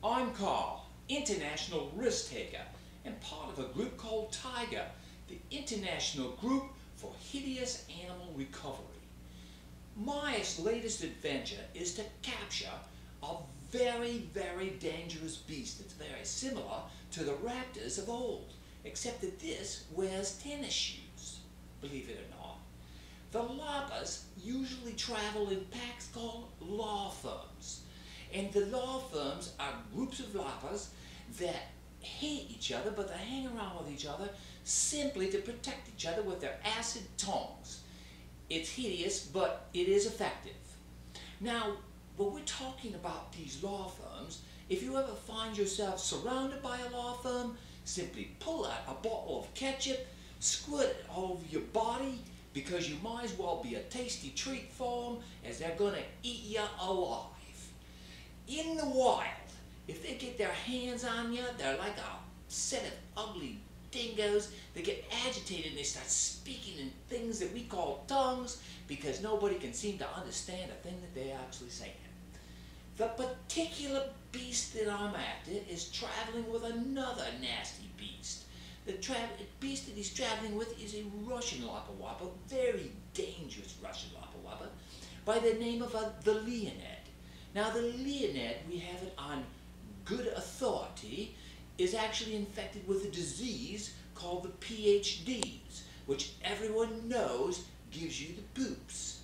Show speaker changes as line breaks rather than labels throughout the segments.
I'm Carl, international risk taker and part of a group called TIGHAR, the International Group for Hideous Animal Recovery. My latest adventure is to capture a very, very dangerous beast that's very similar to the raptors of old, except that this wears tennis shoes, believe it or not. The loppers usually travel in packs called law firms. And the law firms are groups of loppers that hate each other, but they hang around with each other simply to protect each other with their acid tongues. It's hideous, but it is effective. Now, when we're talking about these law firms, if you ever find yourself surrounded by a law firm, simply pull out a bottle of ketchup, squirt it all over your body, because you might as well be a tasty treat for them, as they're going to eat you alive. In the wild, if they get their hands on you, they're like a set of ugly dingoes. They get agitated and they start speaking in things that we call tongues because nobody can seem to understand a thing that they're actually saying. The particular beast that I'm after is traveling with another nasty beast. The beast that he's traveling with is a Russian LopperWopper, very dangerous Russian LopperWopper, by the name of the Leonid. Now the Leonid, we have it on good authority, is actually infected with a disease called the PhDs, which everyone knows gives you the poops.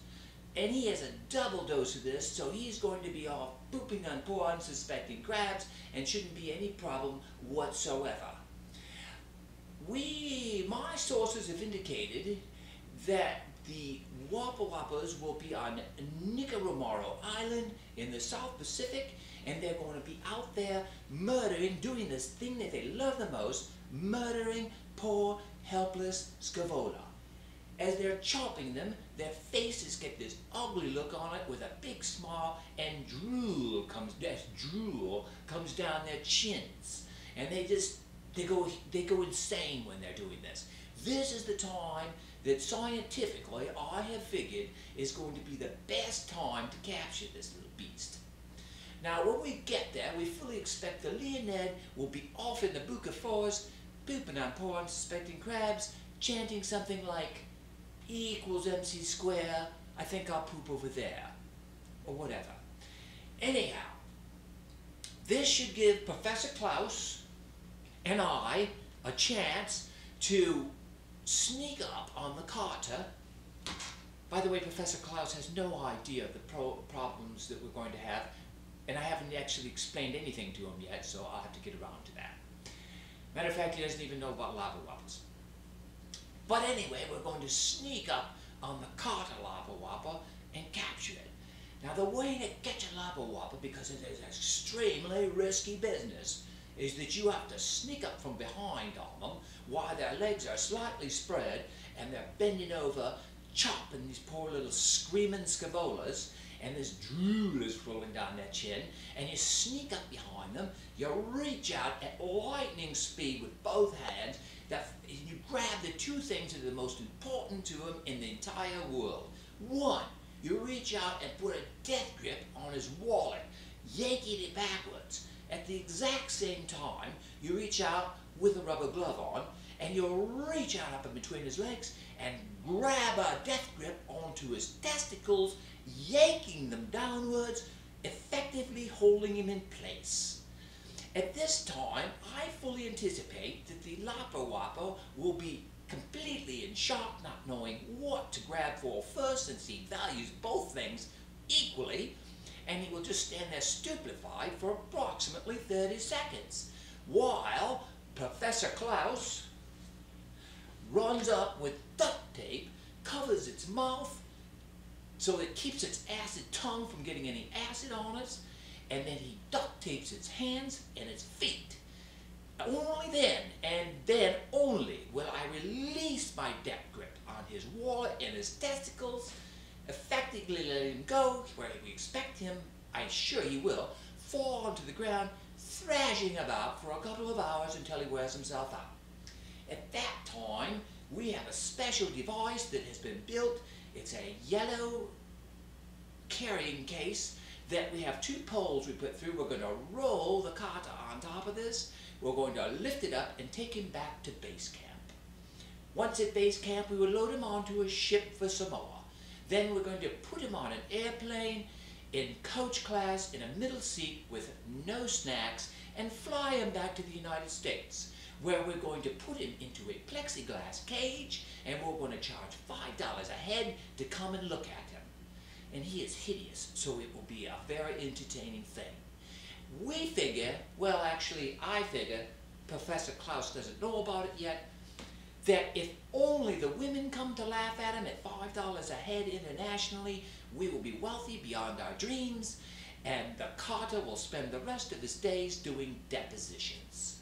And he has a double dose of this, so he's going to be off pooping on poor unsuspecting crabs and shouldn't be any problem whatsoever. My sources have indicated that the LopperWoppers will be on Niku Island in the South Pacific, and they're going to be out there murdering, doing this thing that they love the most, murdering poor, helpless Scaevola. As they're chopping them, their faces get this ugly look on it with a big smile, and drool comes down their chins, and they go insane when they're doing this. This is the time that scientifically I have figured is going to be the best time to capture this little beast. Now when we get there, we fully expect the Leonid will be off in the Buka forest, pooping on poor unsuspecting crabs, chanting something like E equals MC square, I think I'll poop over there, or whatever. Anyhow, this should give Professor Klaus and I a chance to sneak up on the Carter. By the way, Professor Klaus has no idea of the problems that we're going to have, and I haven't actually explained anything to him yet, so I'll have to get around to that. Matter of fact, he doesn't even know about LopperWoppers. But anyway, we're going to sneak up on the Carter LopperWopper and capture it. Now the way to catch a LopperWopper, because it is an extremely risky business, is that you have to sneak up from behind on them while their legs are slightly spread and they're bending over, chopping these poor little screaming Scaevolas, and this drool is rolling down their chin, and you sneak up behind them, you reach out at lightning speed with both hands, you grab the two things that are the most important to him in the entire world. One, you reach out and put a death grip on his wallet, yanking it backwards. At the exact same time, you reach out with a rubber glove on, and you'll reach out up in between his legs and grab a death grip onto his testicles, yanking them downwards, effectively holding him in place. At this time, I fully anticipate that the LopperWopper will be completely in shock, not knowing what to grab for first, since he values both things equally, and he will just stand there stupefied for approximately 30 seconds, while Professor Klaus runs up with duct tape, covers its mouth so it keeps its acid tongue from getting any acid on it, and then he duct tapes its hands and its feet. Only then, and then only, will I release my death grip on his wallet and his testicles, effectively let him go where we expect him, I'm sure he will, fall onto the ground, thrashing about for a couple of hours until he wears himself out. At that time, we have a special device that has been built. It's a yellow carrying case that we have 2 poles we put through. We're going to roll the Carter on top of this. We're going to lift it up and take him back to base camp. Once at base camp, we will load him onto a ship for Samoa. Then we're going to put him on an airplane in coach class in a middle seat with no snacks and fly him back to the United States, where we're going to put him into a plexiglass cage and we're going to charge $5 a head to come and look at him. And he is hideous, so it will be a very entertaining thing. We figure, well actually I figure, Professor Klaus doesn't know about it yet, that if only the women come to laugh at him at $5 a head internationally, we will be wealthy beyond our dreams, and the Carter will spend the rest of his days doing depositions.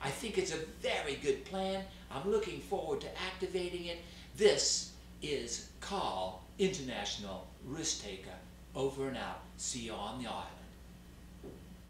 I think it's a very good plan. I'm looking forward to activating it. This is Carl, International Risk Taker, over and out. See you on the island.